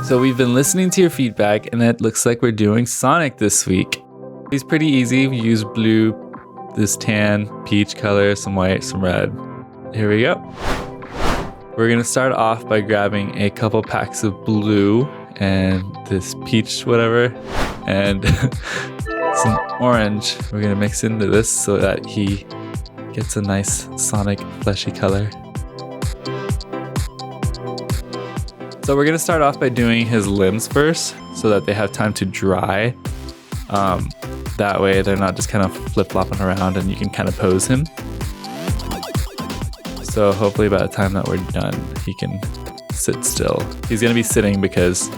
So we've been listening to your feedback, and it looks like we're doing Sonic this week. He's pretty easy. We use blue, this tan, peach color, some white, some red. Here we go. We're gonna start off by grabbing a couple packs of blue and this peach whatever, and some orange. We're gonna mix into this so that he gets a nice Sonic fleshy color. So we're gonna start off by doing his limbs first so that they have time to dry. That way they're not just kind of flip-flopping around and you can kind of pose him. So hopefully by the time that we're done, he can sit still. He's gonna be sitting because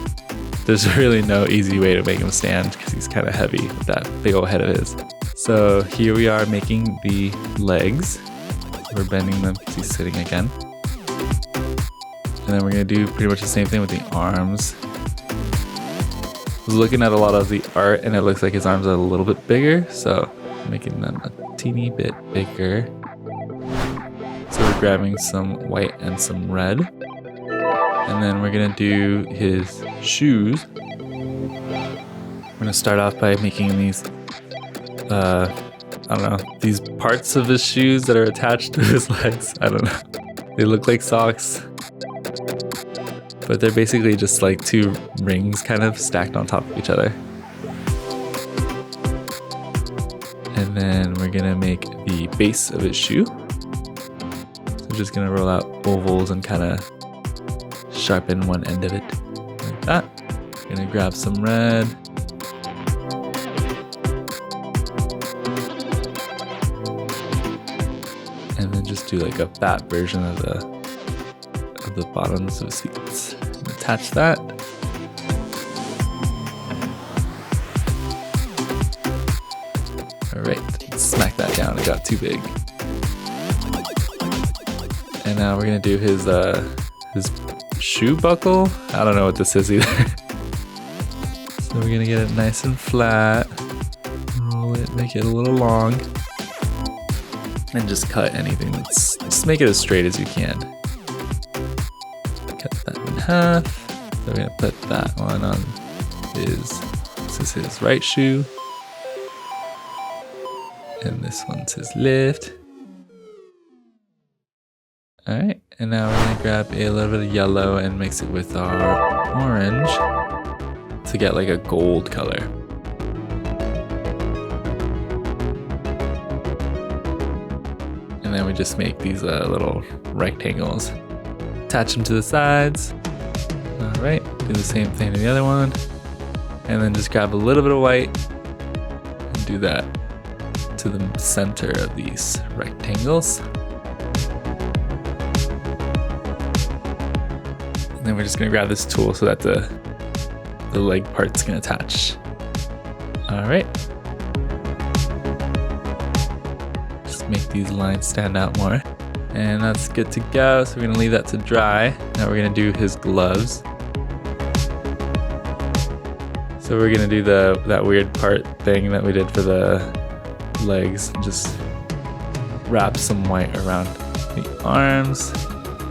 there's really no easy way to make him stand because he's kind of heavy with that big old head of his. So here we are making the legs. We're bending them because he's sitting again. And then we're gonna do pretty much the same thing with the arms. I was looking at a lot of the art and it looks like his arms are a little bit bigger, so I'm making them a teeny bit bigger. So we're grabbing some white and some red. And then we're gonna do his shoes. We're gonna start off by making these, I don't know, these parts of his shoes that are attached to his legs. I don't know. They look like socks, but they're basically just like two rings kind of stacked on top of each other. And then we're gonna make the base of his shoe. So we're just gonna roll out ovals and kind of sharpen one end of it like that. Gonna grab some red. And then just do like a fat version of the bottoms of his feet. Attach that. All right, smack that down. It got too big. And now we're gonna do his shoe buckle. I don't know what this is either. So we're gonna get it nice and flat. Roll it, make it a little long, and just cut anything that's. Just make it as straight as you can. Cut that in half. So we're gonna put that one on this is his right shoe. And this one's his left. Alright, and now we're gonna grab a little bit of yellow and mix it with our orange to get like a gold color. And then we just make these little rectangles. Attach them to the sides. All right, do the same thing to the other one. And then just grab a little bit of white and do that to the center of these rectangles. And then we're just gonna grab this tool so that the leg part's gonna attach. All right. Just make these lines stand out more. And that's good to go, so we're gonna leave that to dry. Now we're gonna do his gloves. So we're gonna do that weird part thing that we did for the legs. Just wrap some white around the arms.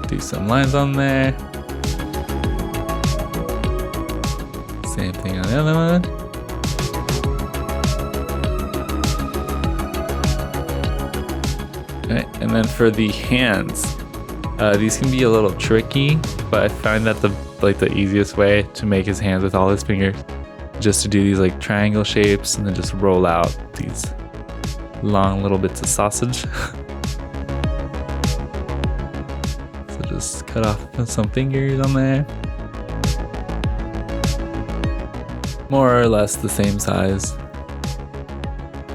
Do some lines on there. Same thing on the other one. Right, and then for the hands, these can be a little tricky, but I find that the easiest way to make his hands with all his fingers, just to do these like triangle shapes and then just roll out these long little bits of sausage. So just cut off some fingers on there. More or less the same size.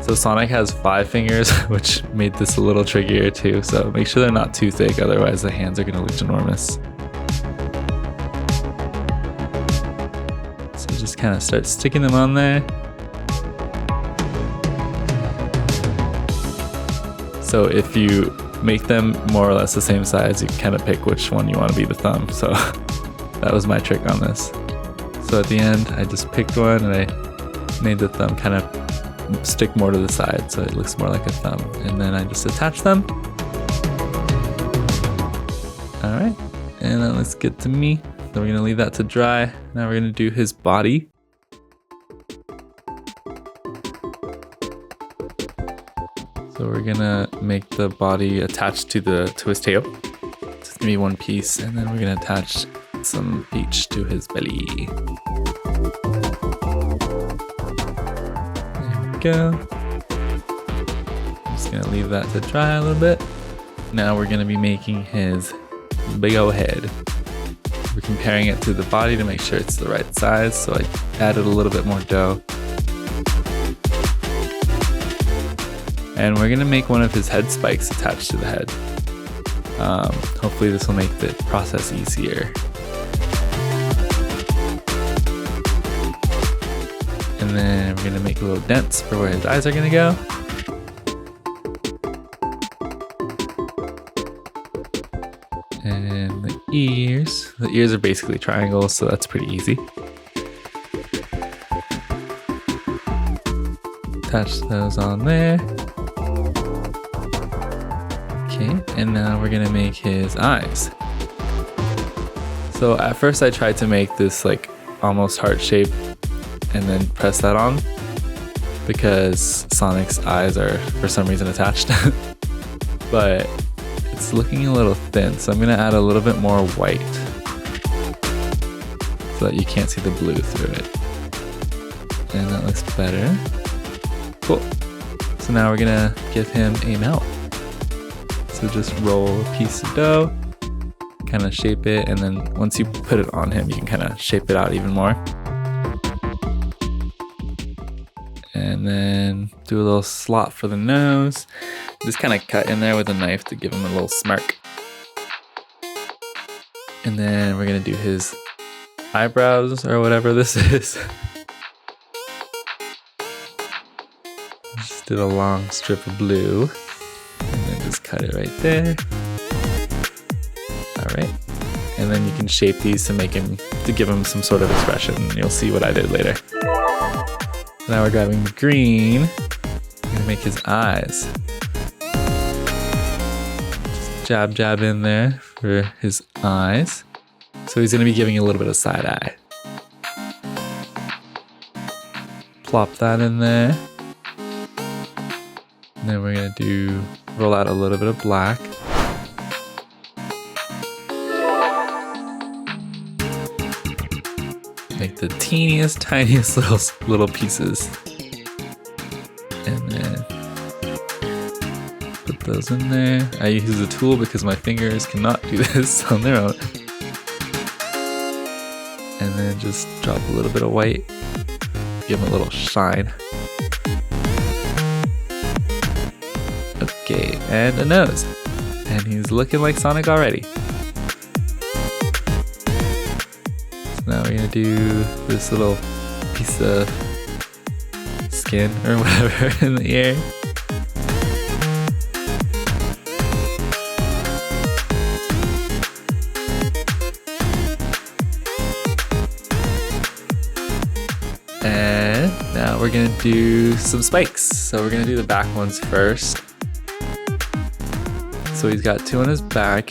So Sonic has 5 fingers, which made this a little trickier too, so make sure they're not too thick, otherwise the hands are gonna look enormous. So just kind of start sticking them on there. So if you make them more or less the same size, you can kind of pick which one you want to be the thumb. So that was my trick on this. So at the end, I just picked one and I made the thumb kind of stick more to the side so it looks more like a thumb, and then I just attach them. All right, and that looks good to me. So we're gonna leave that to dry. Now we're gonna do his body. So we're gonna make the body attached to his tail. It's gonna be one piece, and then we're gonna attach some peach to his belly. There we go. I'm just gonna leave that to dry a little bit. Now we're gonna be making his big old head. We're comparing it to the body to make sure it's the right size, so I added a little bit more dough. And we're gonna make one of his head spikes attached to the head. Hopefully this will make the process easier. And then we're gonna make little dents for where his eyes are gonna go. And the ears are basically triangles, so that's pretty easy. Attach those on there. Okay, and now we're gonna make his eyes. So at first I tried to make this like almost heart shape and then press that on because Sonic's eyes are for some reason attached. But it's looking a little thin, so I'm gonna add a little bit more white so that you can't see the blue through it. And that looks better. Cool. So now we're gonna give him a mouth. So just roll a piece of dough, kind of shape it, and then once you put it on him, you can kind of shape it out even more. And then do a little slot for the nose. Just kind of cut in there with a knife to give him a little smirk. And then we're gonna do his eyebrows or whatever this is. Just did a long strip of blue. And then just cut it right there. All right. And then you can shape these to give him some sort of expression. You'll see what I did later. Now we're grabbing green. We're gonna make his eyes. Just jab in there for his eyes. So he's gonna be giving you a little bit of side eye. Plop that in there. And then we're gonna roll out a little bit of black. Make the teeniest, tiniest little pieces. And then put those in there. I use a tool because my fingers cannot do this on their own. And then just drop a little bit of white. Give him a little shine. Okay, and a nose. And he's looking like Sonic already. So now we're gonna do this little piece of skin or whatever in the ear. And now we're gonna do some spikes. So we're gonna do the back ones first. So he's got two on his back.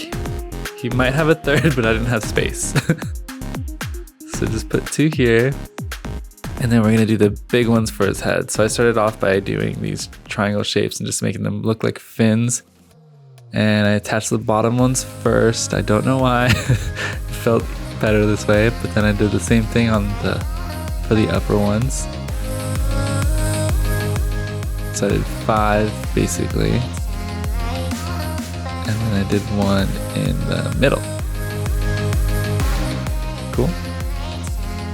He might have a third, but I didn't have space. So just put two here. And then we're gonna do the big ones for his head. So I started off by doing these triangle shapes and just making them look like fins. And I attached the bottom ones first. I don't know why. It felt better this way, but then I did the same thing for the upper ones. So I did 5 basically. And then I did one in the middle. Cool.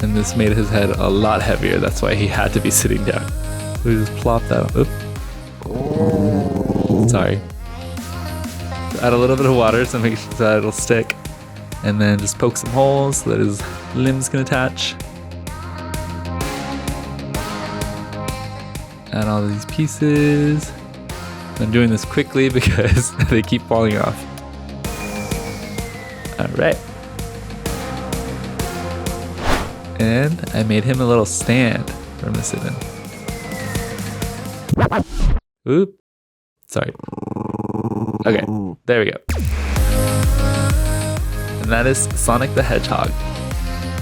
And this made his head a lot heavier. That's why he had to be sitting down. So we just plop that. Oop. Sorry. Add a little bit of water so make sure that it'll stick. And then just poke some holes so that his limbs can attach. Add all these pieces. I'm doing this quickly because they keep falling off. All right. And I made him a little stand for him to sit in. Oop. Sorry. Okay, there we go. And and that is Sonic the Hedgehog.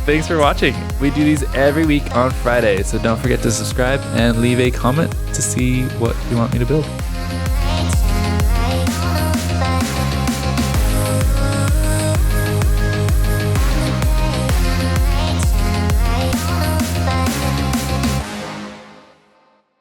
Thanks for watching. We do these every week on Friday, so don't forget to subscribe and leave a comment to see what you want me to build.